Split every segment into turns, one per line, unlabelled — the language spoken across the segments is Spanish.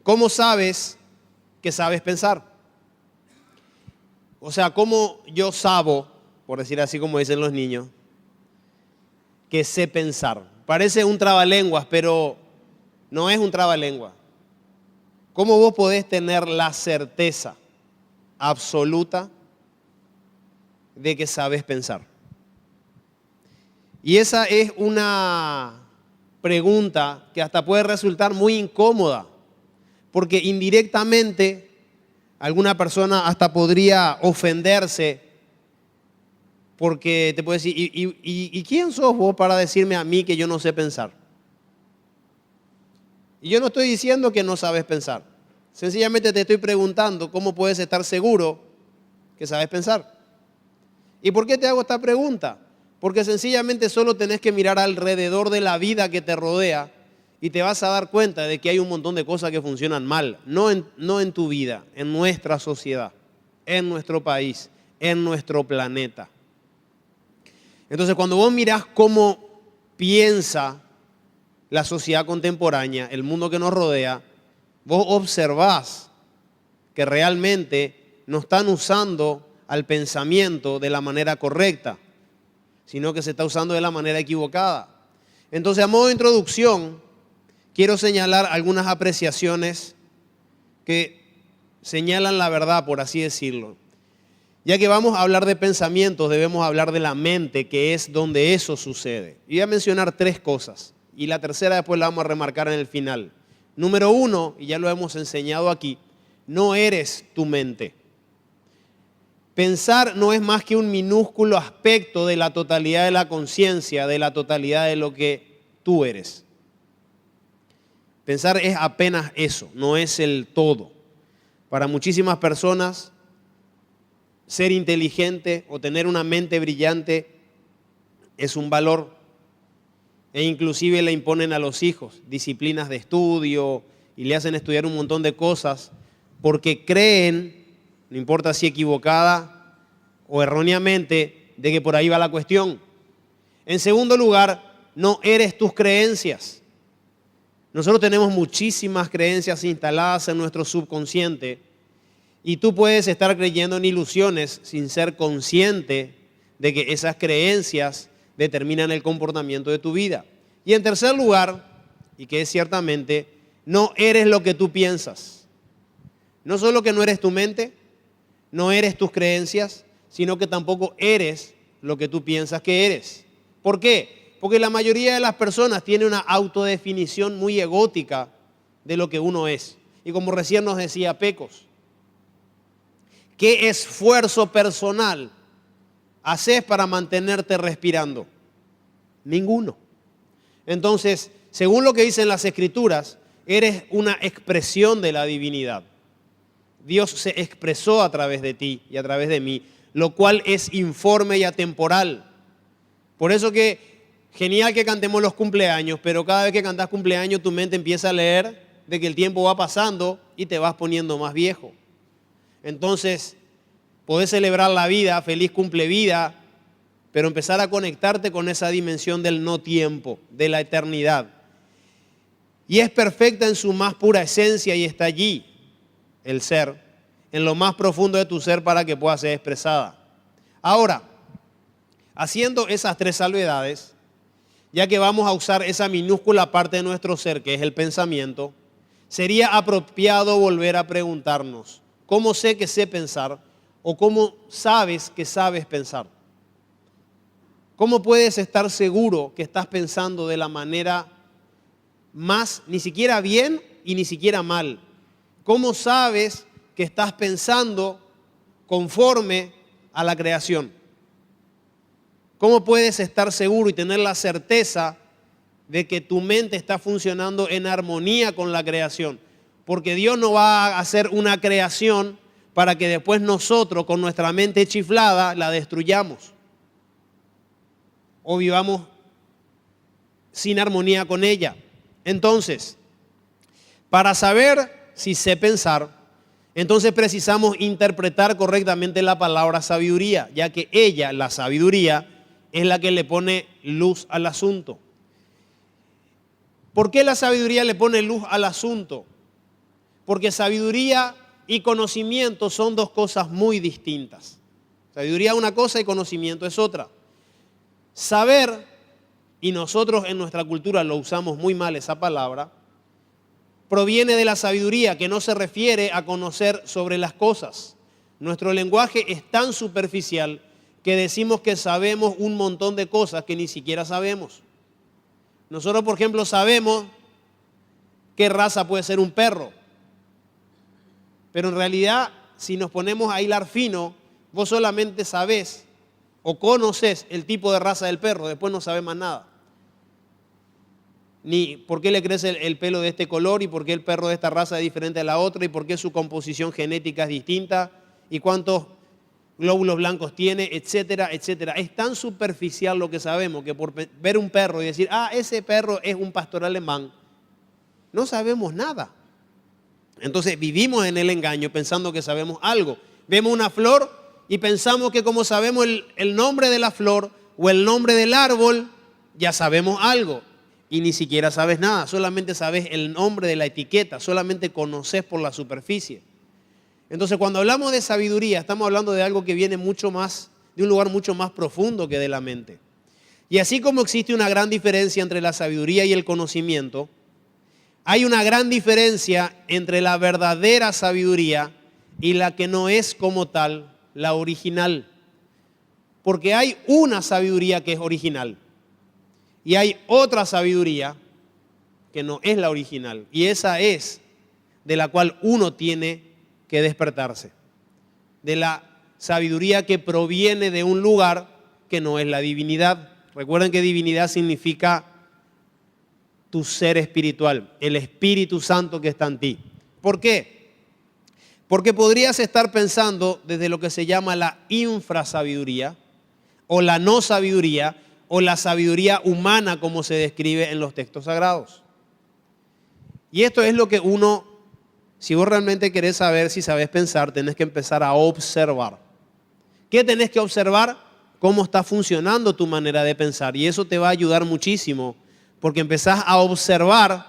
¿Cómo sabes que sabes pensar? O sea, ¿cómo yo sabo, por decir así como dicen los niños, que sé pensar? Parece un trabalenguas, pero no es un trabalenguas. ¿Cómo vos podés tener la certeza absoluta de que sabes pensar? Y esa es una pregunta que hasta puede resultar muy incómoda, porque indirectamente alguna persona hasta podría ofenderse, porque te puede decir, ¿y quién sos vos para decirme a mí que yo no sé pensar? Y yo no estoy diciendo que no sabes pensar. Sencillamente te estoy preguntando cómo puedes estar seguro que sabes pensar. ¿Y por qué te hago esta pregunta? Porque sencillamente solo tenés que mirar alrededor de la vida que te rodea y te vas a dar cuenta de que hay un montón de cosas que funcionan mal. No en tu vida, en nuestra sociedad, en nuestro país, en nuestro planeta. Entonces, cuando vos mirás cómo piensa la sociedad contemporánea, el mundo que nos rodea, vos observás que realmente no están usando al pensamiento de la manera correcta, sino que se está usando de la manera equivocada. Entonces, a modo de introducción, quiero señalar algunas apreciaciones que señalan la verdad, por así decirlo. Ya que vamos a hablar de pensamientos, debemos hablar de la mente, que es donde eso sucede. Y voy a mencionar 3 cosas, y la tercera después la vamos a remarcar en el final. Número 1, y ya lo hemos enseñado aquí, no eres tu mente. Pensar no es más que un minúsculo aspecto de la totalidad de la conciencia, de la totalidad de lo que tú eres. Pensar es apenas eso, no es el todo. Para muchísimas personas, ser inteligente o tener una mente brillante es un valor, e inclusive le imponen a los hijos disciplinas de estudio y le hacen estudiar un montón de cosas porque creen, no importa si equivocada o erróneamente, de que por ahí va la cuestión. En segundo lugar, no eres tus creencias. Nosotros tenemos muchísimas creencias instaladas en nuestro subconsciente y tú puedes estar creyendo en ilusiones sin ser consciente de que esas creencias determinan el comportamiento de tu vida. Y en tercer lugar, y que es ciertamente, no eres lo que tú piensas. No solo que no eres tu mente, no eres tus creencias, sino que tampoco eres lo que tú piensas que eres. ¿Por qué? Porque la mayoría de las personas tiene una autodefinición muy egótica de lo que uno es. Y como recién nos decía Pecos, ¿qué esfuerzo personal haces para mantenerte respirando? Ninguno. Entonces, según lo que dicen las Escrituras, eres una expresión de la divinidad. Dios se expresó a través de ti y a través de mí, lo cual es informe y atemporal. Por eso que genial que cantemos los cumpleaños, pero cada vez que cantas cumpleaños tu mente empieza a leer de que el tiempo va pasando y te vas poniendo más viejo. Entonces, podés celebrar la vida, feliz cumple vida, pero empezar a conectarte con esa dimensión del no tiempo, de la eternidad. Y es perfecta en su más pura esencia y está allí el ser, en lo más profundo de tu ser para que pueda ser expresada. Ahora, haciendo esas 3 salvedades, ya que vamos a usar esa minúscula parte de nuestro ser que es el pensamiento, sería apropiado volver a preguntarnos, ¿cómo sé que sé pensar? ¿O cómo sabes que sabes pensar? ¿Cómo puedes estar seguro que estás pensando de la manera más, ni siquiera bien y ni siquiera mal? ¿Cómo sabes que estás pensando conforme a la creación? ¿Cómo puedes estar seguro y tener la certeza de que tu mente está funcionando en armonía con la creación? Porque Dios no va a hacer una creación para que después nosotros con nuestra mente chiflada la destruyamos o vivamos sin armonía con ella. Entonces, para saber si sé pensar, entonces precisamos interpretar correctamente la palabra sabiduría, ya que ella, la sabiduría, es la que le pone luz al asunto. ¿Por qué la sabiduría le pone luz al asunto? Porque sabiduría y conocimiento son dos cosas muy distintas. Sabiduría es una cosa y conocimiento es otra. Saber, y nosotros en nuestra cultura lo usamos muy mal esa palabra, proviene de la sabiduría, que no se refiere a conocer sobre las cosas. Nuestro lenguaje es tan superficial que decimos que sabemos un montón de cosas que ni siquiera sabemos. Nosotros, por ejemplo, sabemos qué raza puede ser un perro. Pero en realidad, si nos ponemos a hilar fino, vos solamente sabés o conoces el tipo de raza del perro, después no sabés más nada. Ni por qué le crece el pelo de este color y por qué el perro de esta raza es diferente a la otra y por qué su composición genética es distinta y cuántos glóbulos blancos tiene, etcétera, etcétera. Es tan superficial lo que sabemos que por ver un perro y decir, ese perro es un pastor alemán, no sabemos nada. Entonces vivimos en el engaño pensando que sabemos algo. Vemos una flor y pensamos que como sabemos el nombre de la flor o el nombre del árbol, ya sabemos algo. Y ni siquiera sabes nada, solamente sabes el nombre de la etiqueta, solamente conoces por la superficie. Entonces cuando hablamos de sabiduría, estamos hablando de algo que viene mucho más, de un lugar mucho más profundo que de la mente. Y así como existe una gran diferencia entre la sabiduría y el conocimiento, hay una gran diferencia entre la verdadera sabiduría y la que no es como tal la original. Porque hay una sabiduría que es original y hay otra sabiduría que no es la original. Y esa es de la cual uno tiene que despertarse. De la sabiduría que proviene de un lugar que no es la divinidad. Recuerden que divinidad significa tu ser espiritual, el Espíritu Santo que está en ti. ¿Por qué? Porque podrías estar pensando desde lo que se llama la infrasabiduría o la no sabiduría o la sabiduría humana como se describe en los textos sagrados. Y esto es lo que uno, si vos realmente querés saber si sabés pensar, tenés que empezar a observar. ¿Qué tenés que observar? Cómo está funcionando tu manera de pensar. Y eso te va a ayudar muchísimo porque empezás a observar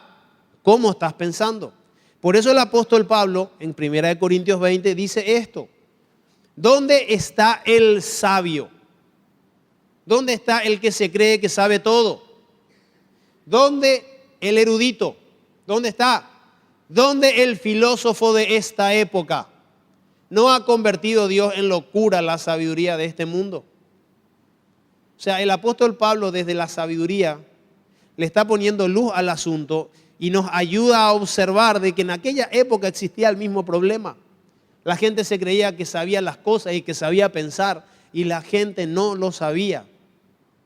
cómo estás pensando. Por eso el apóstol Pablo en 1 Corintios 20 dice esto. ¿Dónde está el sabio? ¿Dónde está el que se cree que sabe todo? ¿Dónde el erudito? ¿Dónde está? ¿Dónde el filósofo de esta época? ¿No ha convertido Dios en locura la sabiduría de este mundo? O sea, el apóstol Pablo desde la sabiduría le está poniendo luz al asunto y nos ayuda a observar de que en aquella época existía el mismo problema. La gente se creía que sabía las cosas y que sabía pensar y la gente no lo sabía.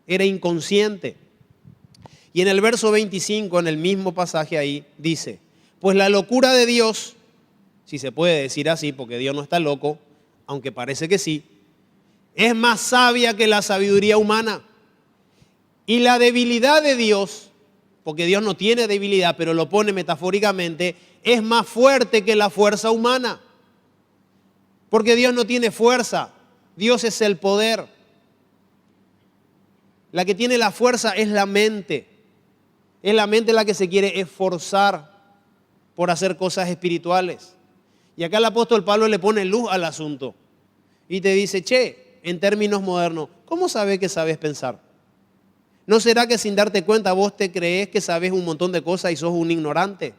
Era inconsciente. Y en el verso 25, en el mismo pasaje ahí, dice, pues la locura de Dios, si se puede decir así, porque Dios no está loco, aunque parece que sí, es más sabia que la sabiduría humana. Y la debilidad de Dios, porque Dios no tiene debilidad, pero lo pone metafóricamente, es más fuerte que la fuerza humana. Porque Dios no tiene fuerza, Dios es el poder. La que tiene la fuerza es la mente. Es la mente la que se quiere esforzar por hacer cosas espirituales. Y acá el apóstol Pablo le pone luz al asunto y te dice, en términos modernos, ¿cómo sabes que sabes pensar? ¿No será que sin darte cuenta vos te crees que sabes un montón de cosas y sos un ignorante?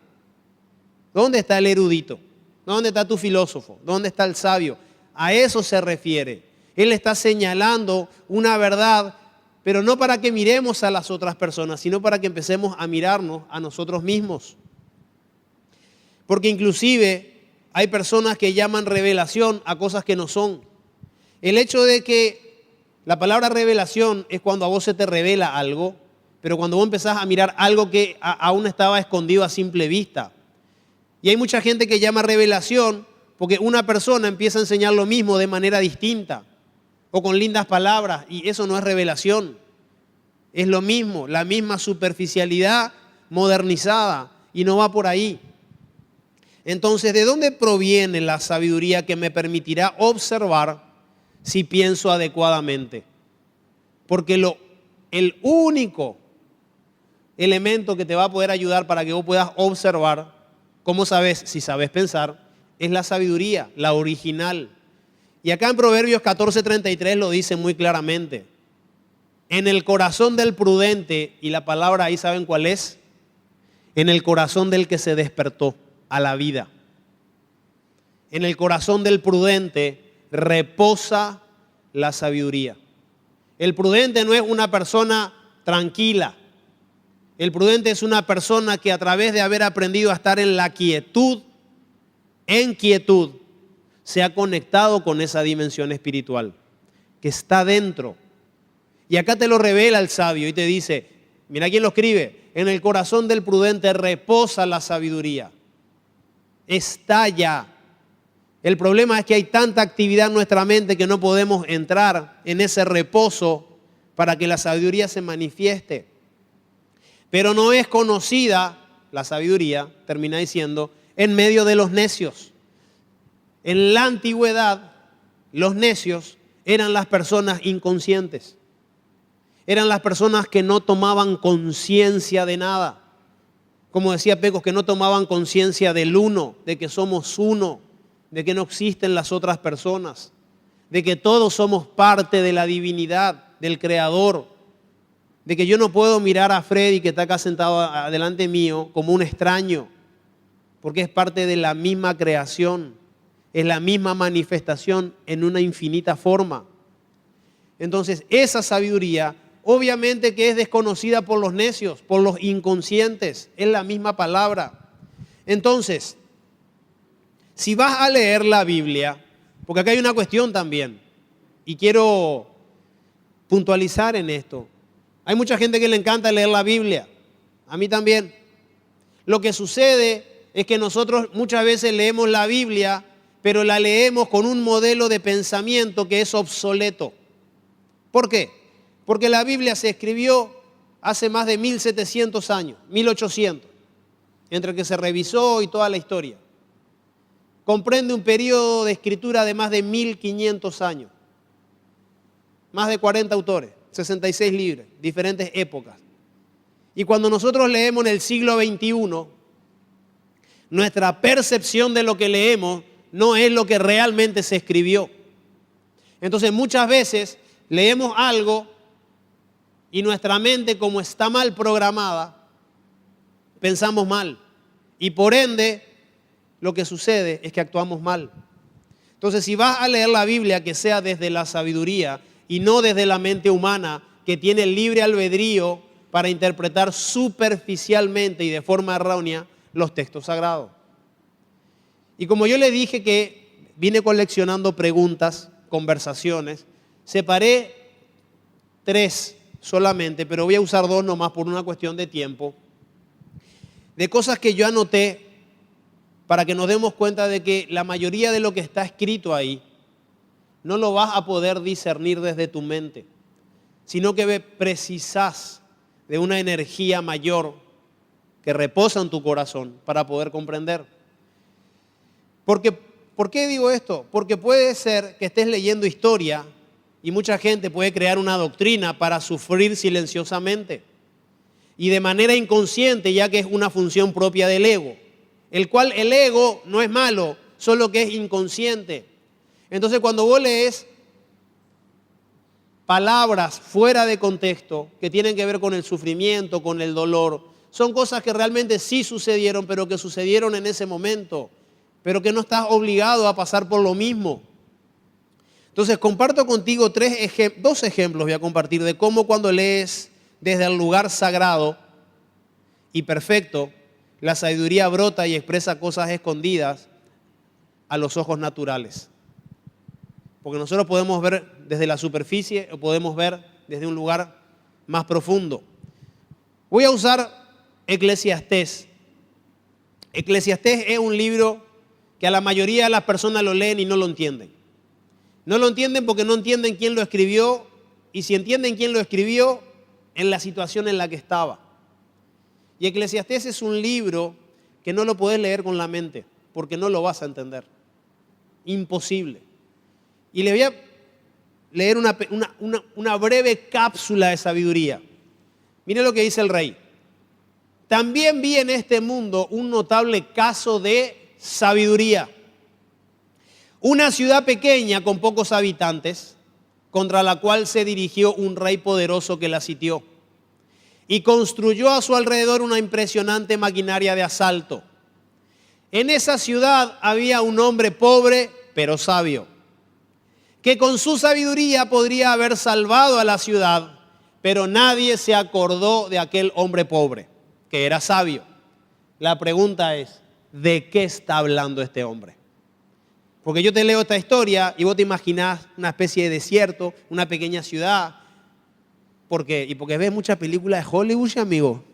¿Dónde está el erudito? ¿Dónde está tu filósofo? ¿Dónde está el sabio? A eso se refiere. Él está señalando una verdad, pero no para que miremos a las otras personas, sino para que empecemos a mirarnos a nosotros mismos. Porque inclusive hay personas que llaman revelación a cosas que no son. El hecho de que la palabra revelación es cuando a vos se te revela algo, pero cuando vos empezás a mirar algo que aún estaba escondido a simple vista. Y hay mucha gente que llama revelación porque una persona empieza a enseñar lo mismo de manera distinta o con lindas palabras, y eso no es revelación. Es lo mismo, la misma superficialidad modernizada, y no va por ahí. Entonces, ¿de dónde proviene la sabiduría que me permitirá observar si pienso adecuadamente? Porque el único elemento que te va a poder ayudar para que vos puedas observar ¿Cómo sabes? Si sabes pensar, es la sabiduría, la original. Y acá en Proverbios 14:33 lo dice muy claramente. En el corazón del prudente, y la palabra ahí ¿saben cuál es? En el corazón del que se despertó a la vida. En el corazón del prudente reposa la sabiduría. El prudente no es una persona tranquila. El prudente es una persona que a través de haber aprendido a estar en la quietud, se ha conectado con esa dimensión espiritual que está dentro. Y acá te lo revela el sabio y te dice, mira quién lo escribe, en el corazón del prudente reposa la sabiduría. Está ya. El problema es que hay tanta actividad en nuestra mente que no podemos entrar en ese reposo para que la sabiduría se manifieste. Pero no es conocida la sabiduría, termina diciendo, en medio de los necios. En la antigüedad, los necios eran las personas inconscientes. Eran las personas que no tomaban conciencia de nada. Como decía Pecos, que no tomaban conciencia del uno, de que somos uno, de que no existen las otras personas, de que todos somos parte de la divinidad, del Creador, de que yo no puedo mirar a Freddy que está acá sentado adelante mío como un extraño, porque es parte de la misma creación, es la misma manifestación en una infinita forma. Entonces, esa sabiduría obviamente que es desconocida por los necios, por los inconscientes, es la misma palabra. Entonces, si vas a leer la Biblia, porque acá hay una cuestión también, y quiero puntualizar en esto. Hay mucha gente que le encanta leer la Biblia, a mí también. Lo que sucede es que nosotros muchas veces leemos la Biblia, pero la leemos con un modelo de pensamiento que es obsoleto. ¿Por qué? Porque la Biblia se escribió hace más de 1700 años, 1800, entre que se revisó y toda la historia. Comprende un periodo de escritura de más de 1500 años. Más de 40 autores, 66 libros, diferentes épocas. Y cuando nosotros leemos en el siglo XXI, nuestra percepción de lo que leemos no es lo que realmente se escribió. Entonces muchas veces leemos algo y nuestra mente, como está mal programada, pensamos mal. Y por ende, lo que sucede es que actuamos mal. Entonces, si vas a leer la Biblia, que sea desde la sabiduría y no desde la mente humana, que tiene libre albedrío para interpretar superficialmente y de forma errónea los textos sagrados. Y como yo le dije que vine coleccionando preguntas, conversaciones, separé 3 solamente, pero voy a usar 2 nomás por una cuestión de tiempo, de cosas que yo anoté para que nos demos cuenta de que la mayoría de lo que está escrito ahí no lo vas a poder discernir desde tu mente, sino que precisas de una energía mayor que reposa en tu corazón para poder comprender. ¿Por qué digo esto? Porque puede ser que estés leyendo historia y mucha gente puede crear una doctrina para sufrir silenciosamente y de manera inconsciente, ya que es una función propia del ego, el cual el ego no es malo, solo que es inconsciente. Entonces cuando vos lees palabras fuera de contexto que tienen que ver con el sufrimiento, con el dolor, son cosas que realmente sí sucedieron, pero que sucedieron en ese momento, pero que no estás obligado a pasar por lo mismo. Entonces comparto contigo 2 ejemplos voy a compartir de cómo cuando lees desde el lugar sagrado y perfecto, la sabiduría brota y expresa cosas escondidas a los ojos naturales. Porque nosotros podemos ver desde la superficie o podemos ver desde un lugar más profundo. Voy a usar Eclesiastés. Eclesiastés es un libro que a la mayoría de las personas lo leen y no lo entienden. No lo entienden porque no entienden quién lo escribió, y si entienden quién lo escribió, en la situación en la que estaba. Y Eclesiastés es un libro que no lo puedes leer con la mente, porque no lo vas a entender. Imposible. Y le voy a leer una breve cápsula de sabiduría. Mire lo que dice el rey. también vi en este mundo un notable caso de sabiduría. Una ciudad pequeña con pocos habitantes, contra la cual se dirigió un rey poderoso que la sitió y construyó a su alrededor una impresionante maquinaria de asalto. En esa ciudad había un hombre pobre pero sabio, que con su sabiduría podría haber salvado a la ciudad, pero nadie se acordó de aquel hombre pobre, que era sabio. La pregunta es, ¿de qué está hablando este hombre? Porque yo te leo esta historia y vos te imaginás una especie de desierto, una pequeña ciudad. ¿Por qué? Y porque ves muchas películas de Hollywood, amigo.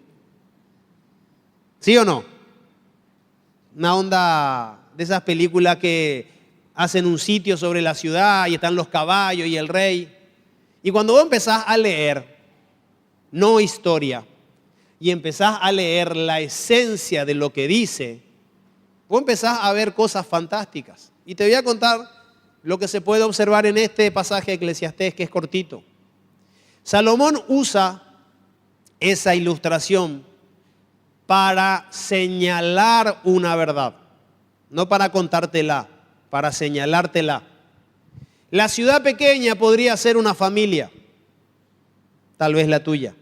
¿Sí o no? Una onda de esas películas que hacen un sitio sobre la ciudad y están los caballos y el rey. Y cuando vos empezás a leer, no historia, y empezás a leer la esencia de lo que dice, vos empezás a ver cosas fantásticas. Y te voy a contar lo que se puede observar en este pasaje de Eclesiastés, que es cortito. Salomón usa esa ilustración para señalar una verdad, no para contártela, para señalártela. La ciudad pequeña podría ser una familia, tal vez la tuya,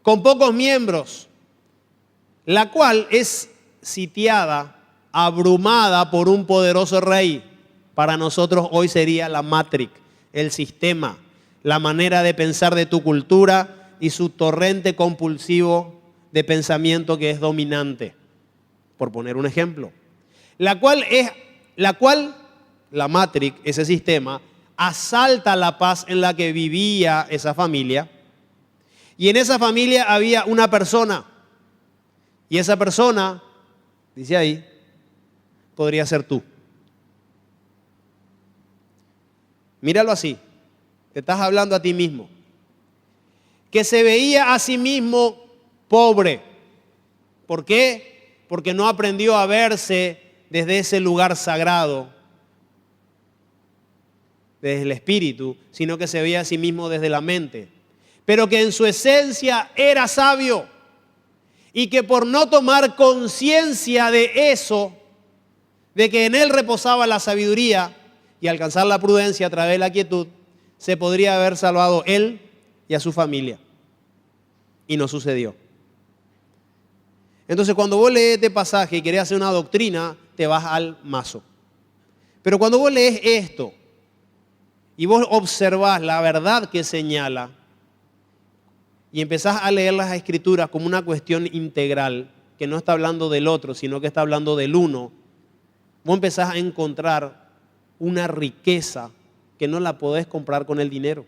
con pocos miembros, la cual es sitiada, abrumada por un poderoso rey. Para nosotros hoy sería la Matrix, el sistema, la manera de pensar de tu cultura y su torrente compulsivo de pensamiento que es dominante, por poner un ejemplo. La Matrix, ese sistema, asalta la paz en la que vivía esa familia. Y en esa familia había una persona. Y esa persona, dice ahí, podría ser tú. Míralo así. Te estás hablando a ti mismo. Que se veía a sí mismo pobre. ¿Por qué? Porque no aprendió a verse desde ese lugar sagrado, desde el espíritu, sino que se veía a sí mismo desde la mente. Pero que en su esencia era sabio. Y que por no tomar conciencia de eso, de que en él reposaba la sabiduría y alcanzar la prudencia a través de la quietud, se podría haber salvado él y a su familia. Y no sucedió. Entonces, cuando vos lees este pasaje y querés hacer una doctrina, te vas al mazo. Pero cuando vos lees esto y vos observás la verdad que señala y empezás a leer las escrituras como una cuestión integral, que no está hablando del otro, sino que está hablando del uno, vos empezás a encontrar una riqueza que no la podés comprar con el dinero.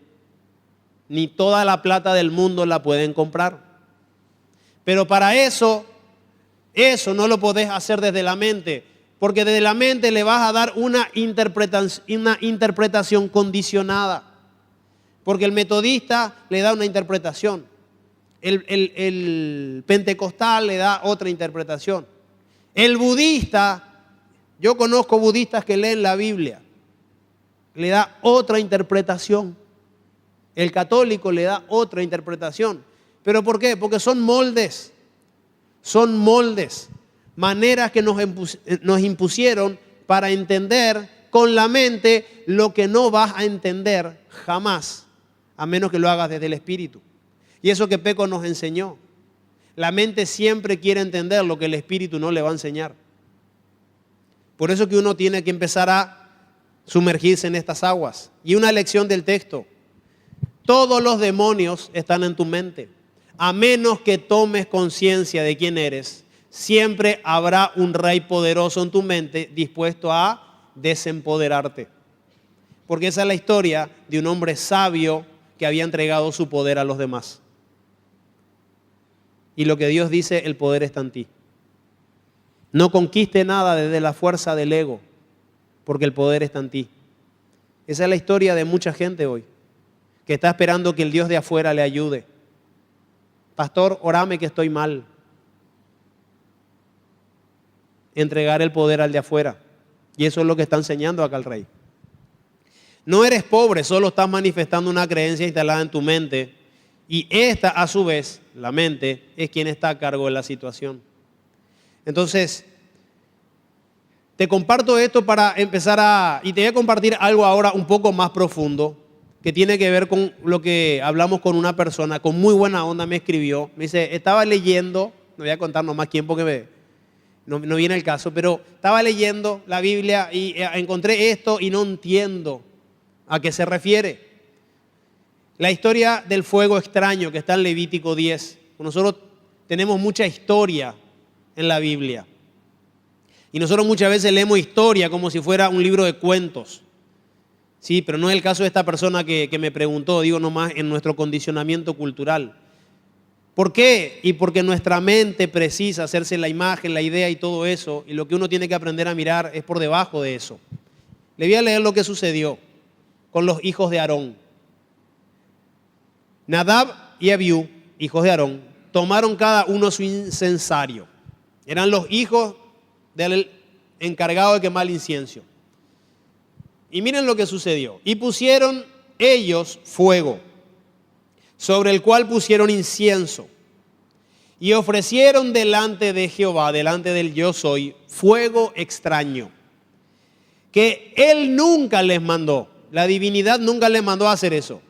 Ni toda la plata del mundo la pueden comprar. Pero para eso no lo podés hacer desde la mente, porque desde la mente le vas a dar una interpretación condicionada. Porque el metodista le da una interpretación, el pentecostal le da otra interpretación. El budista, yo conozco budistas que leen la Biblia, le da otra interpretación. El católico le da otra interpretación. ¿Pero por qué? Porque son moldes, maneras que nos impusieron para entender con la mente lo que no vas a entender jamás, a menos que lo hagas desde el espíritu. Y eso que Peco nos enseñó. La mente siempre quiere entender lo que el espíritu no le va a enseñar. Por eso que uno tiene que empezar a sumergirse en estas aguas. Y una lección del texto: todos los demonios están en tu mente. A menos que tomes conciencia de quién eres, siempre habrá un rey poderoso en tu mente dispuesto a desempoderarte. Porque esa es la historia de un hombre sabio que había entregado su poder a los demás. Y lo que Dios dice, el poder está en ti. No conquiste nada desde la fuerza del ego, porque el poder está en ti. Esa es la historia de mucha gente hoy, que está esperando que el Dios de afuera le ayude. Pastor, orame que estoy mal. Entregar el poder al de afuera. Y eso es lo que está enseñando acá el rey. No eres pobre, solo estás manifestando una creencia instalada en tu mente Y esta, a su vez, la mente, es quien está a cargo de la situación. Entonces, te comparto esto para empezar y te voy a compartir algo ahora un poco más profundo, que tiene que ver con lo que hablamos con una persona, con muy buena onda me escribió. Me dice, estaba leyendo, no voy a contar nomás quién porque no viene el caso, pero estaba leyendo la Biblia y encontré esto y no entiendo a qué se refiere. La historia del fuego extraño que está en Levítico 10. Nosotros tenemos mucha historia en la Biblia. Y nosotros muchas veces leemos historia como si fuera un libro de cuentos. Sí, pero no es el caso de esta persona que me preguntó, digo nomás en nuestro condicionamiento cultural. ¿Por qué? Y porque nuestra mente precisa hacerse la imagen, la idea y todo eso, y lo que uno tiene que aprender a mirar es por debajo de eso. Le voy a leer lo que sucedió con los hijos de Aarón. Nadab y Abiú, hijos de Aarón, tomaron cada uno su incensario. Eran los hijos del encargado de quemar el incienso. Y miren lo que sucedió. Y pusieron ellos fuego, sobre el cual pusieron incienso. Y ofrecieron delante de Jehová, delante del Yo Soy, fuego extraño, que él nunca les mandó. La divinidad nunca les mandó a hacer eso.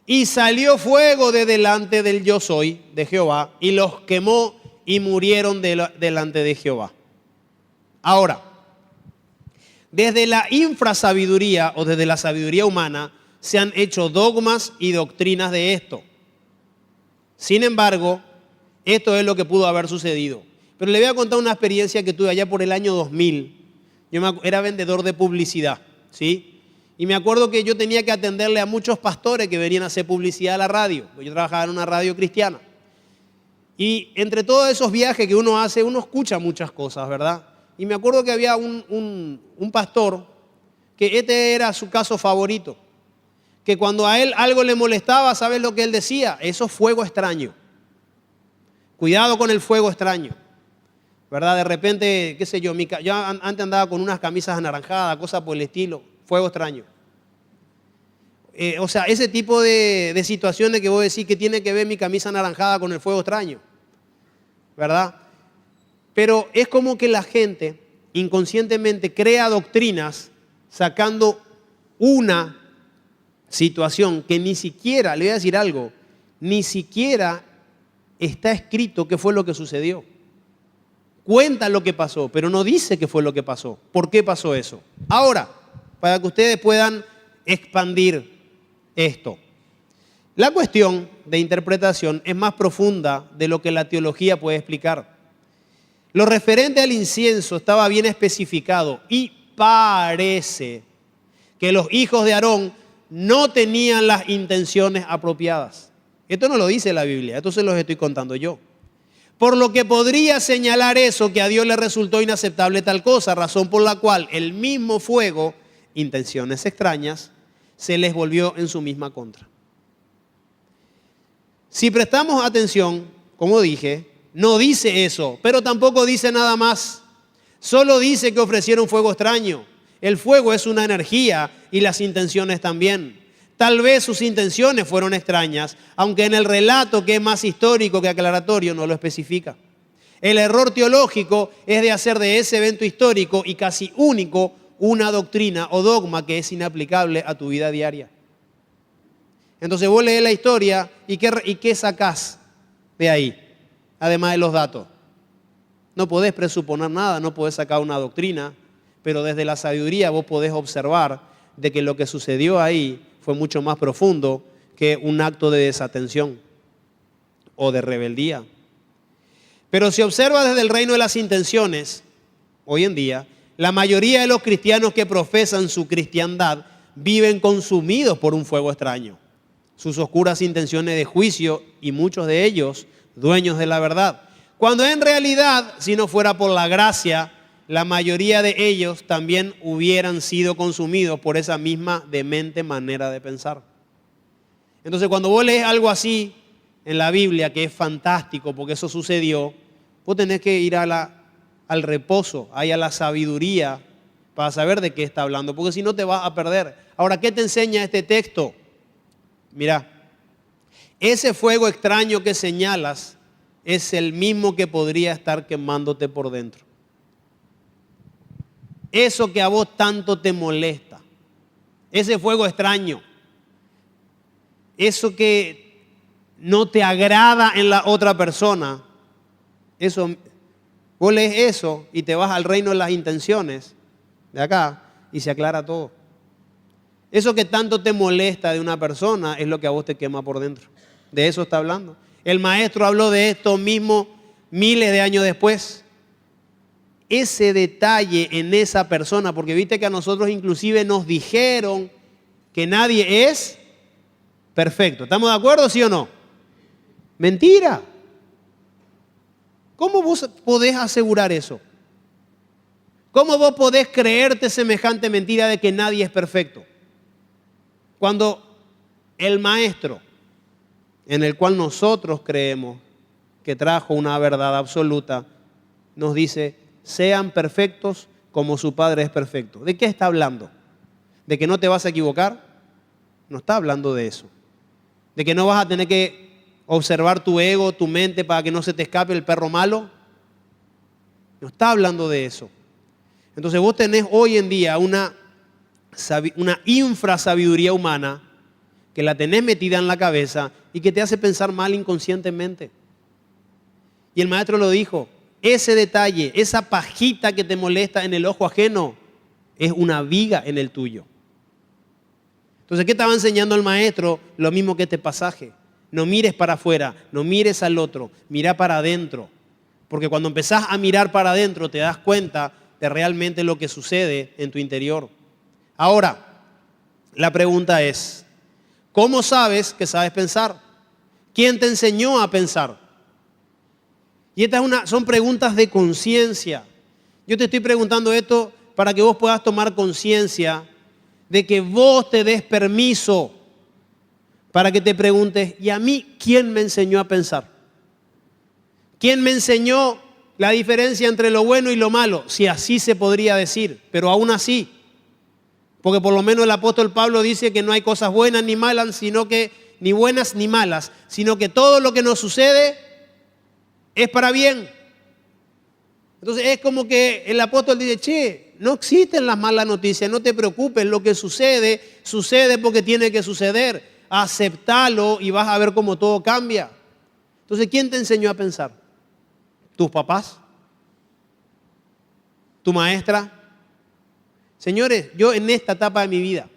Y salió fuego de delante del Yo Soy, de Jehová, y los quemó y murieron delante de Jehová. Ahora, desde la infrasabiduría o desde la sabiduría humana se han hecho dogmas y doctrinas de esto. Sin embargo, esto es lo que pudo haber sucedido. Pero le voy a contar una experiencia que tuve allá por el año 2000. Yo era vendedor de publicidad, ¿sí? Y me acuerdo que yo tenía que atenderle a muchos pastores que venían a hacer publicidad a la radio. Yo trabajaba en una radio cristiana. Y entre todos esos viajes que uno hace, uno escucha muchas cosas, ¿verdad? Y me acuerdo que había un pastor que este era su caso favorito. Que cuando a él algo le molestaba, ¿sabes lo que él decía? Eso es fuego extraño. Cuidado con el fuego extraño. ¿Verdad? De repente, qué sé yo, yo antes andaba con unas camisas anaranjadas, cosas por el estilo. Fuego extraño. O sea, ese tipo de situaciones que vos decís que tiene que ver mi camisa anaranjada con el fuego extraño. ¿Verdad? Pero es como que la gente inconscientemente crea doctrinas sacando una situación que ni siquiera, le voy a decir algo, ni siquiera está escrito qué fue lo que sucedió. Cuenta lo que pasó, pero no dice qué fue lo que pasó. ¿Por qué pasó eso? Ahora, para que ustedes puedan expandir esto. La cuestión de interpretación es más profunda de lo que la teología puede explicar. Lo referente al incienso estaba bien especificado y parece que los hijos de Aarón no tenían las intenciones apropiadas. Esto no lo dice la Biblia, esto se los estoy contando yo. Por lo que podría señalar eso, que a Dios le resultó inaceptable tal cosa, razón por la cual el mismo fuego, intenciones extrañas, se les volvió en su misma contra. Si prestamos atención, como dije, no dice eso, pero tampoco dice nada más. Solo dice que ofrecieron fuego extraño. El fuego es una energía y las intenciones también. Tal vez sus intenciones fueron extrañas, aunque en el relato, que es más histórico que aclaratorio, no lo especifica. El error teológico es de hacer de ese evento histórico y casi único una doctrina o dogma que es inaplicable a tu vida diaria. Entonces vos lees la historia y ¿qué sacás de ahí? Además de los datos. No podés presuponer nada, no podés sacar una doctrina, pero desde la sabiduría vos podés observar de que lo que sucedió ahí fue mucho más profundo que un acto de desatención o de rebeldía. Pero si observa desde el reino de las intenciones, hoy en día, la mayoría de los cristianos que profesan su cristiandad viven consumidos por un fuego extraño. Sus oscuras intenciones de juicio y muchos de ellos dueños de la verdad. Cuando en realidad, si no fuera por la gracia, la mayoría de ellos también hubieran sido consumidos por esa misma demente manera de pensar. Entonces, cuando vos lees algo así en la Biblia, que es fantástico porque eso sucedió, vos tenés que ir al reposo, ahí a la sabiduría, para saber de qué está hablando, porque si no te vas a perder. Ahora, ¿qué te enseña este texto? Mira, ese fuego extraño que señalas es el mismo que podría estar quemándote por dentro. Eso que a vos tanto te molesta, ese fuego extraño, eso que no te agrada en la otra persona, eso, vos lees eso y te vas al reino de las intenciones de acá y se aclara todo. Eso que tanto te molesta de una persona es lo que a vos te quema por dentro. De eso está hablando. El maestro habló de esto mismo miles de años después. Ese detalle en esa persona, porque viste que a nosotros inclusive nos dijeron que nadie es perfecto. ¿Estamos de acuerdo, sí o no? Mentira. ¿Cómo vos podés asegurar eso? ¿Cómo vos podés creerte semejante mentira de que nadie es perfecto? Cuando el maestro, en el cual nosotros creemos que trajo una verdad absoluta, nos dice, sean perfectos como su Padre es perfecto. ¿De qué está hablando? ¿De que no te vas a equivocar? No está hablando de eso. ¿De que no vas a tener que observar tu ego, tu mente para que no se te escape el perro malo? No está hablando de eso. Entonces vos tenés hoy en día una infrasabiduría humana que la tenés metida en la cabeza y que te hace pensar mal inconscientemente. Y el maestro lo dijo, ese detalle, esa pajita que te molesta en el ojo ajeno, es una viga en el tuyo. Entonces, ¿qué estaba enseñando el maestro? Lo mismo que este pasaje. No mires para afuera, no mires al otro, mira para adentro. Porque cuando empezás a mirar para adentro te das cuenta de realmente lo que sucede en tu interior. Ahora, la pregunta es, ¿cómo sabes que sabes pensar? ¿Quién te enseñó a pensar? Y estas son preguntas de conciencia. Yo te estoy preguntando esto para que vos puedas tomar conciencia de que vos te des permiso para que te preguntes, ¿y a mí quién me enseñó a pensar? ¿Quién me enseñó la diferencia entre lo bueno y lo malo? Si así se podría decir, pero aún así, porque por lo menos el apóstol Pablo dice que no hay cosas buenas ni malas, sino que ni buenas ni malas, sino que todo lo que nos sucede es para bien. Entonces es como que el apóstol dice, che, no existen las malas noticias, no te preocupes, lo que sucede, sucede porque tiene que suceder. Aceptalo y vas a ver cómo todo cambia. Entonces, ¿quién te enseñó a pensar? ¿Tus papás? ¿Tu maestra? Señores, yo en esta etapa de mi vida,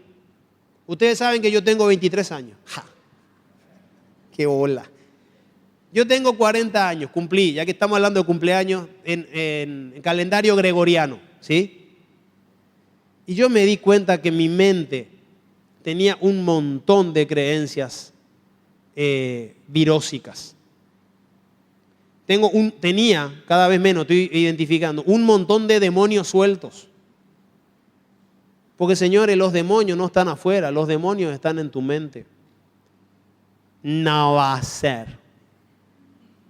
ustedes saben que yo tengo 23 años. ¡Ja! ¡Qué bola! Yo tengo 40 años, cumplí, ya que estamos hablando de cumpleaños en calendario gregoriano, ¿sí? Y yo me di cuenta que mi mente tenía un montón de creencias virósicas. Tenía, cada vez menos, estoy identificando, un montón de demonios sueltos. Porque, señores, los demonios no están afuera, los demonios están en tu mente. No va a ser.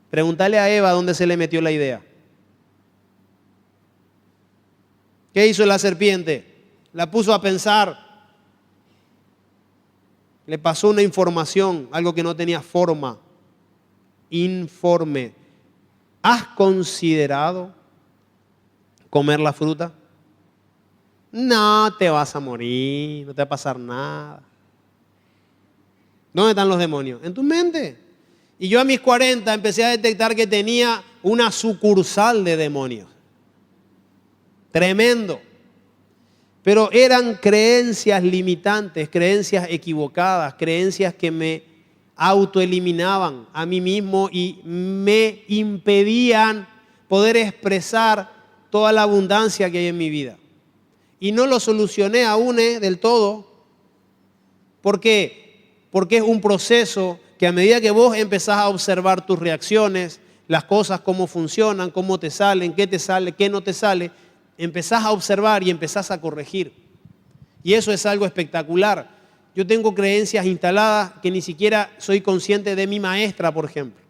Pregúntale a Eva dónde se le metió la idea. ¿Qué hizo la serpiente? La puso a pensar. Le pasó una información, algo que no tenía forma. Informe. ¿Has considerado comer la fruta? No te vas a morir, no te va a pasar nada. ¿Dónde están los demonios? En tu mente. Y yo a mis 40 empecé a detectar que tenía una sucursal de demonios. Tremendo. Pero eran creencias limitantes, creencias equivocadas, creencias que me autoeliminaban a mí mismo y me impedían poder expresar toda la abundancia que hay en mi vida. Y no lo solucioné aún del todo. ¿Por qué? Porque es un proceso que a medida que vos empezás a observar tus reacciones, las cosas cómo funcionan, cómo te salen, qué no te sale, empezás a observar y empezás a corregir. Y eso es algo espectacular. Yo tengo creencias instaladas que ni siquiera soy consciente de mi maestra, por ejemplo.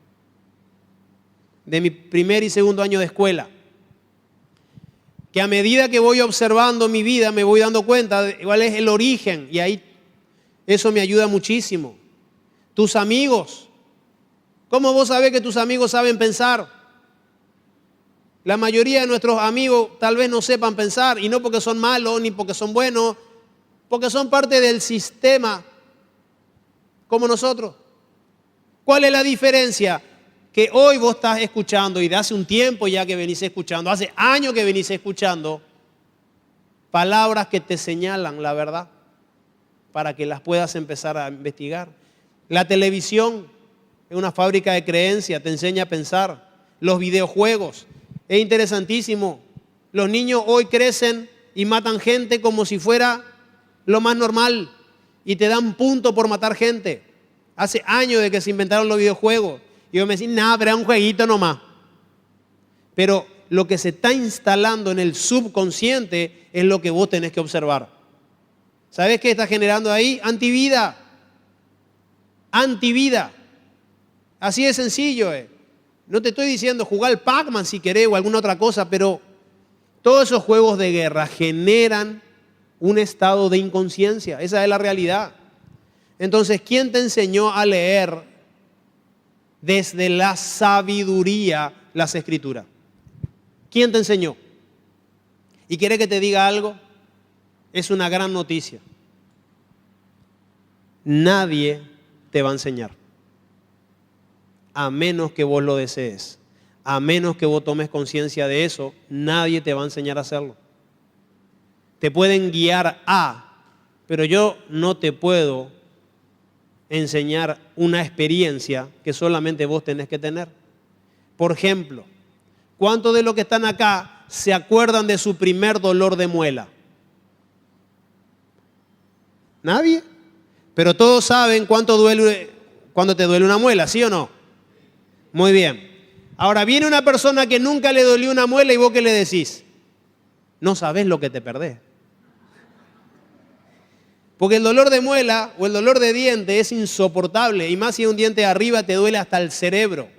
De mi primer y segundo año de escuela. Que a medida que voy observando mi vida me voy dando cuenta de cuál es el origen. Y ahí eso me ayuda muchísimo. Tus amigos, ¿Cómo vos sabés que tus amigos saben pensar? La mayoría de nuestros amigos tal vez no sepan pensar, y no porque son malos ni porque son buenos, porque son parte del sistema como nosotros. ¿Cuál es la diferencia? Que hoy vos estás escuchando, y de hace un tiempo ya que venís escuchando, hace años que venís escuchando, palabras que te señalan la verdad para que las puedas empezar a investigar. La televisión es una fábrica de creencias, te enseña a pensar. Los videojuegos, es interesantísimo. Los niños hoy crecen y matan gente como si fuera lo más normal y te dan punto por matar gente. Hace años de que se inventaron los videojuegos. Y yo me decía, nada, pero era un jueguito nomás. Pero lo que se está instalando en el subconsciente es lo que vos tenés que observar. ¿Sabés qué está generando ahí? Antivida. Antivida. Así de sencillo. No te estoy diciendo jugar al Pac-Man si querés o alguna otra cosa, pero todos esos juegos de guerra generan un estado de inconsciencia. Esa es la realidad. Entonces, ¿quién te enseñó a leer desde la sabiduría las Escrituras? ¿Quién te enseñó? ¿Y quiere que te diga algo? Es una gran noticia. Nadie te va a enseñar, a menos que vos lo desees. A menos que vos tomes conciencia de eso, nadie te va a enseñar a hacerlo. Te pueden guiar pero yo no te puedo enseñar una experiencia que solamente vos tenés que tener. Por ejemplo, ¿cuántos de los que están acá se acuerdan de su primer dolor de muela? ¿Nadie? Pero todos saben cuánto duele cuando te duele una muela, ¿sí o no? Muy bien. Ahora viene una persona que nunca le dolió una muela y vos ¿qué le decís? No sabés lo que te perdés. Porque el dolor de muela o el dolor de diente es insoportable, y más si un diente de arriba te duele hasta el cerebro.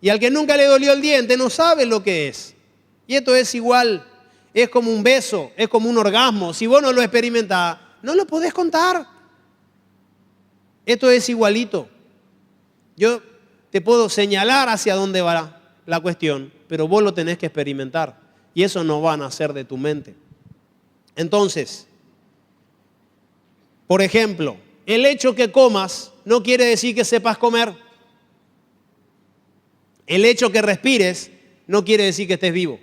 Y al que nunca le dolió el diente no sabe lo que es. Y esto es igual, es como un beso, es como un orgasmo. Si vos no lo experimentás, no lo podés contar. Esto es igualito. Yo te puedo señalar hacia dónde va la cuestión, pero vos lo tenés que experimentar. Y eso no va a nacer de tu mente. Entonces, por ejemplo, el hecho que comas no quiere decir que sepas comer. El hecho que respires no quiere decir que estés vivo.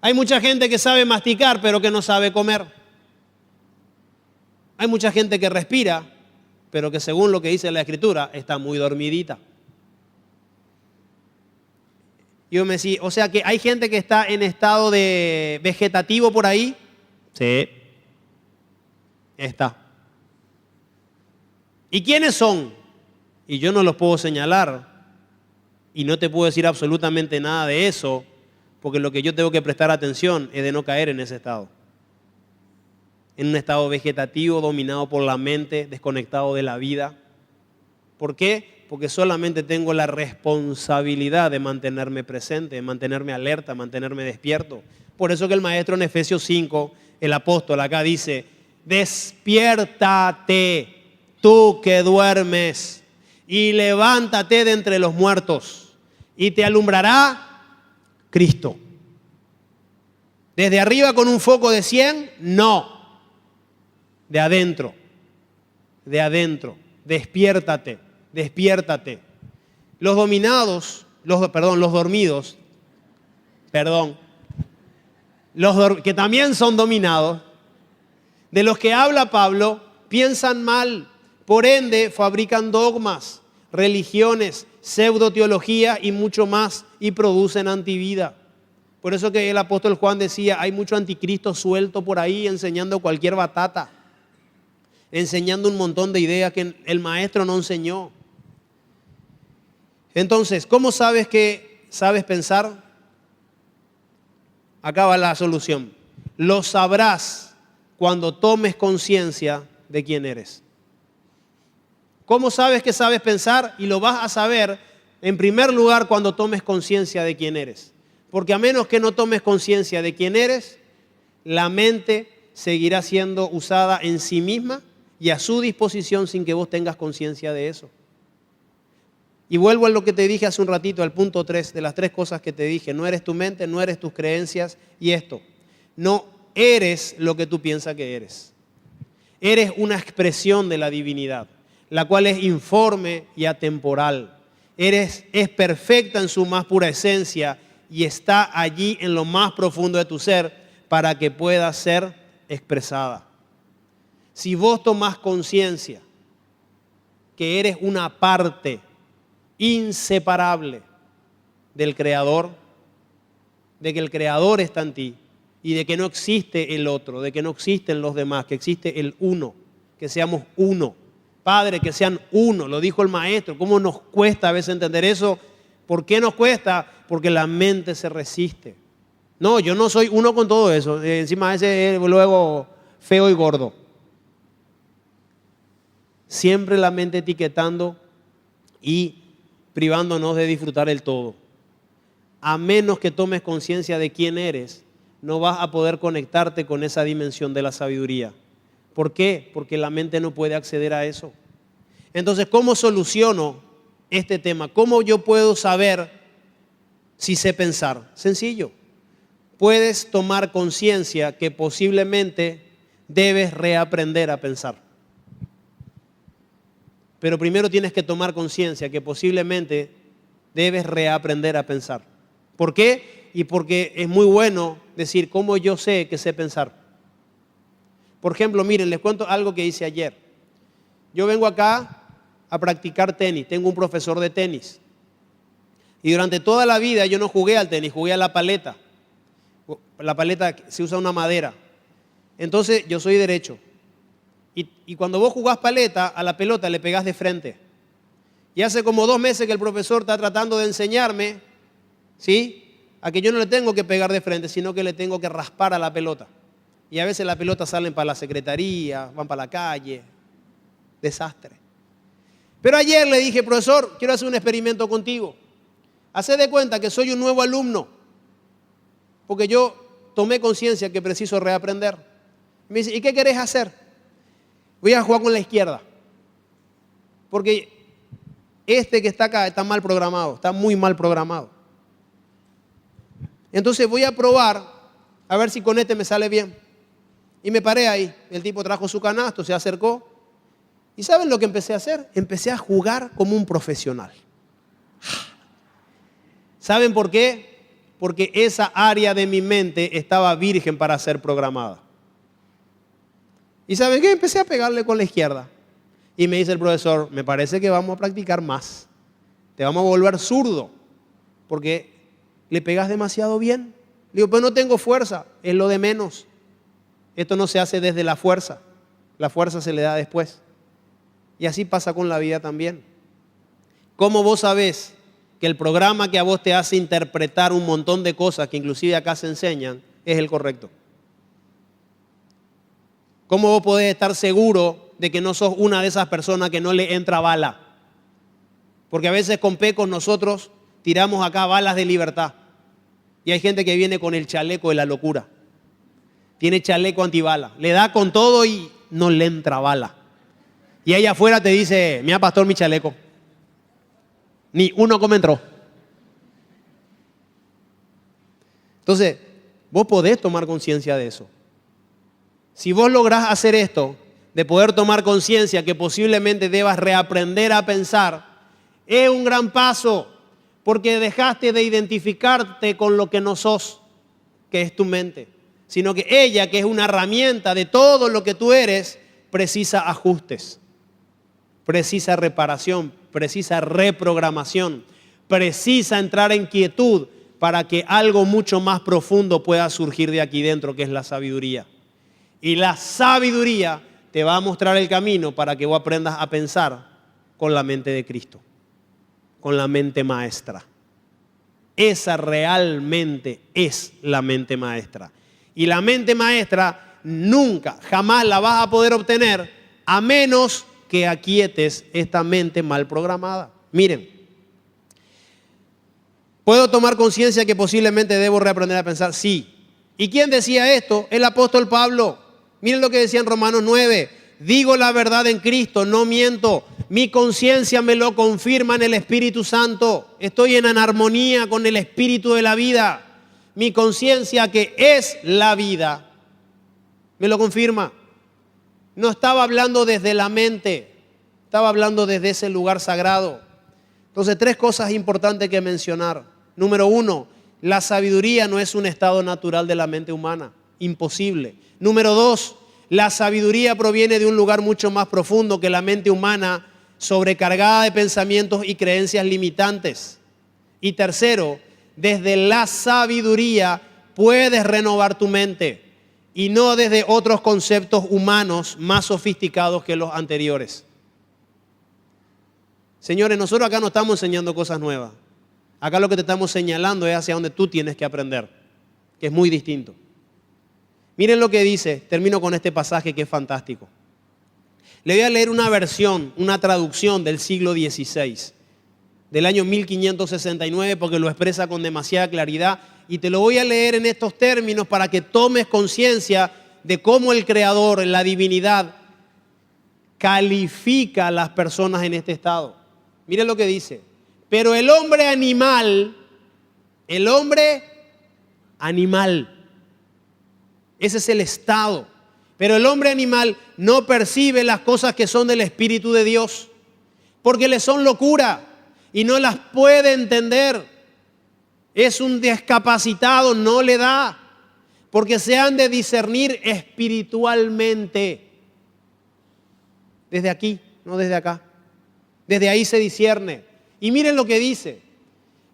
Hay mucha gente que sabe masticar, pero que no sabe comer. Hay mucha gente que respira, pero que según lo que dice la Escritura, está muy dormidita. Yo me decía, o sea que hay gente que está en estado de vegetativo por ahí. Sí. Está. ¿Y quiénes son? Y yo no los puedo señalar y no te puedo decir absolutamente nada de eso, porque lo que yo tengo que prestar atención es de no caer en ese estado. En un estado vegetativo, dominado por la mente, desconectado de la vida. ¿Por qué? Porque solamente tengo la responsabilidad de mantenerme presente, de mantenerme alerta, mantenerme despierto. Por eso que el maestro en Efesios 5, el apóstol acá dice, despiértate tú que duermes y levántate de entre los muertos y te alumbrará Cristo. ¿Desde arriba con un foco de 100? No. De adentro. De adentro. Despiértate. Despiértate. Los dormidos, que también son dominados, de los que habla Pablo, piensan mal, por ende fabrican dogmas, religiones, pseudoteología y mucho más, y producen antivida. Por eso que el apóstol Juan decía, hay mucho anticristo suelto por ahí enseñando cualquier batata, enseñando un montón de ideas que el maestro no enseñó. Entonces, ¿cómo sabes que sabes pensar? Acá va la solución. Lo sabrás cuando tomes conciencia de quién eres. ¿Cómo sabes que sabes pensar? Y lo vas a saber en primer lugar cuando tomes conciencia de quién eres. Porque a menos que no tomes conciencia de quién eres, la mente seguirá siendo usada en sí misma y a su disposición sin que vos tengas conciencia de eso. Y vuelvo a lo que te dije hace un ratito, al punto 3, de las 3 cosas que te dije. No eres tu mente, no eres tus creencias y esto. No eres lo que tú piensas que eres. Eres una expresión de la divinidad, la cual es informe y atemporal. Es perfecta en su más pura esencia y está allí en lo más profundo de tu ser para que pueda ser expresada. Si vos tomás conciencia que eres una parte inseparable del Creador, de que el Creador está en ti y de que no existe el otro, de que no existen los demás, que existe el uno, que seamos uno. Padre, que sean uno, lo dijo el maestro. ¿Cómo nos cuesta a veces entender eso? ¿Por qué nos cuesta? Porque la mente se resiste. No, yo no soy uno con todo eso. Encima ese es luego feo y gordo. Siempre la mente etiquetando y privándonos de disfrutar el todo. A menos que tomes conciencia de quién eres, no vas a poder conectarte con esa dimensión de la sabiduría. ¿Por qué? Porque la mente no puede acceder a eso. Entonces, ¿cómo soluciono este tema? ¿Cómo yo puedo saber si sé pensar? Sencillo. Puedes tomar conciencia que posiblemente debes reaprender a pensar. Pero primero tienes que tomar conciencia que posiblemente debes reaprender a pensar. ¿Por qué? Y porque es muy bueno decir cómo yo sé que sé pensar. Por ejemplo, miren, les cuento algo que hice ayer. Yo vengo acá a practicar tenis, tengo un profesor de tenis. Y durante toda la vida yo no jugué al tenis, jugué a la paleta. La paleta se usa una madera. Entonces yo soy derecho. Y cuando vos jugás paleta, a la pelota le pegás de frente. Y hace como 2 meses que el profesor está tratando de enseñarme, ¿sí?, a que yo no le tengo que pegar de frente, sino que le tengo que raspar a la pelota. Y a veces las pelotas salen para la secretaría, van para la calle. Desastre. Pero ayer le dije, profesor, quiero hacer un experimento contigo. Hacé de cuenta que soy un nuevo alumno, porque yo tomé conciencia que preciso reaprender. Me dice, ¿y qué querés hacer? Voy a jugar con la izquierda, porque este que está acá está mal programado, está muy mal programado. Entonces voy a probar a ver si con este me sale bien. Y me paré ahí. El tipo trajo su canasto, se acercó. ¿Y saben lo que empecé a hacer? Empecé a jugar como un profesional. ¿Saben por qué? Porque esa área de mi mente estaba virgen para ser programada. ¿Y saben qué? Empecé a pegarle con la izquierda. Y me dice el profesor, me parece que vamos a practicar más. Te vamos a volver zurdo, porque le pegas demasiado bien. Le digo, pero no tengo fuerza, es lo de menos. Esto no se hace desde la fuerza se le da después. Y así pasa con la vida también. ¿Cómo vos sabés que el programa que a vos te hace interpretar un montón de cosas que inclusive acá se enseñan es el correcto? ¿Cómo vos podés estar seguro de que no sos una de esas personas que no le entra bala? Porque a veces con pecos nosotros tiramos acá balas de libertad. Y hay gente que viene con el chaleco de la locura. Tiene chaleco antibala. Le da con todo y no le entra bala. Y allá afuera te dice, mira pastor, mi chaleco. Ni uno como entró. Entonces, vos podés tomar conciencia de eso. Si vos lográs hacer esto, de poder tomar conciencia que posiblemente debas reaprender a pensar, es un gran paso, porque dejaste de identificarte con lo que no sos, que es tu mente, sino que ella, que es una herramienta de todo lo que tú eres, precisa ajustes, precisa reparación, precisa reprogramación, precisa entrar en quietud para que algo mucho más profundo pueda surgir de aquí dentro, que es la sabiduría. Y la sabiduría te va a mostrar el camino para que vos aprendas a pensar con la mente de Cristo, con la mente maestra. Esa realmente es la mente maestra. Y la mente maestra nunca, jamás la vas a poder obtener a menos que aquietes esta mente mal programada. Miren, ¿puedo tomar conciencia que posiblemente debo reaprender a pensar? Sí. ¿Y quién decía esto? El apóstol Pablo. Miren lo que decía en Romanos 9. Digo la verdad en Cristo, no miento. Mi conciencia me lo confirma en el Espíritu Santo. Estoy en armonía con el Espíritu de la vida. Mi conciencia, que es la vida, me lo confirma. No estaba hablando desde la mente, estaba hablando desde ese lugar sagrado. Entonces, 3 cosas importantes que mencionar. Número 1, la sabiduría no es un estado natural de la mente humana. Imposible. Número 2, la sabiduría proviene de un lugar mucho más profundo que la mente humana, sobrecargada de pensamientos y creencias limitantes. Y tercero, desde la sabiduría puedes renovar tu mente y no desde otros conceptos humanos más sofisticados que los anteriores. Señores, nosotros acá no estamos enseñando cosas nuevas. Acá lo que te estamos señalando es hacia donde tú tienes que aprender, que es muy distinto. Miren lo que dice, termino con este pasaje que es fantástico. Le voy a leer una versión, una traducción del siglo XVI, del año 1569, porque lo expresa con demasiada claridad. Y te lo voy a leer en estos términos para que tomes conciencia de cómo el Creador, la divinidad, califica a las personas en este estado. Miren lo que dice. Pero el hombre animal, ese es el estado. Pero el hombre animal no percibe las cosas que son del Espíritu de Dios, porque le son locura y no las puede entender. Es un discapacitado, no le da, porque se han de discernir espiritualmente. Desde aquí, no desde acá. Desde ahí se discierne. Y miren lo que dice.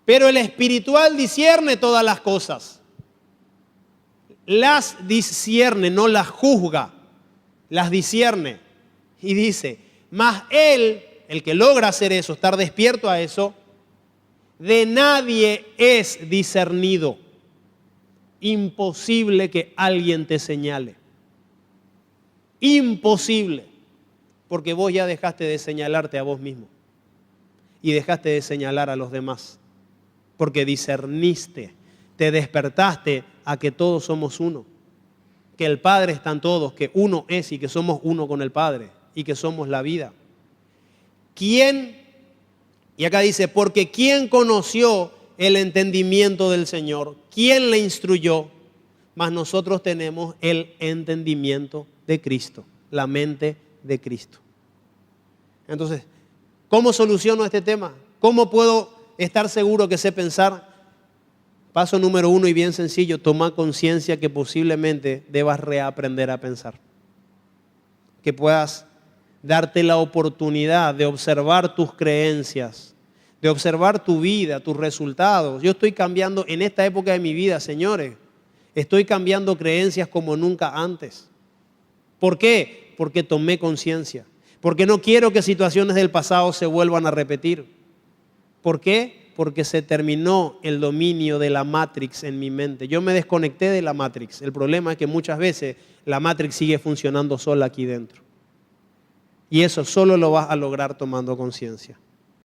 Pero el espiritual discierne todas las cosas. Las discierne, no las juzga, las discierne. Y dice, mas él, el que logra hacer eso, estar despierto a eso, de nadie es discernido. Imposible que alguien te señale. Imposible. Porque vos ya dejaste de señalarte a vos mismo. Y dejaste de señalar a los demás. Porque discerniste, te despertaste a que todos somos uno, que el Padre está en todos, que uno es y que somos uno con el Padre y que somos la vida. ¿Quién? Y acá dice, porque ¿quién conoció el entendimiento del Señor? ¿Quién le instruyó? Mas nosotros tenemos el entendimiento de Cristo, la mente de Cristo. Entonces, ¿cómo soluciono este tema? ¿Cómo puedo estar seguro que sé pensar? Paso número 1 y bien sencillo, toma conciencia que posiblemente debas reaprender a pensar. Que puedas darte la oportunidad de observar tus creencias, de observar tu vida, tus resultados. Yo estoy cambiando en esta época de mi vida, señores, estoy cambiando creencias como nunca antes. ¿Por qué? Porque tomé conciencia. Porque no quiero que situaciones del pasado se vuelvan a repetir. ¿Por qué? Porque se terminó el dominio de la Matrix en mi mente. Yo me desconecté de la Matrix. El problema es que muchas veces la Matrix sigue funcionando sola aquí dentro. Y eso solo lo vas a lograr tomando conciencia.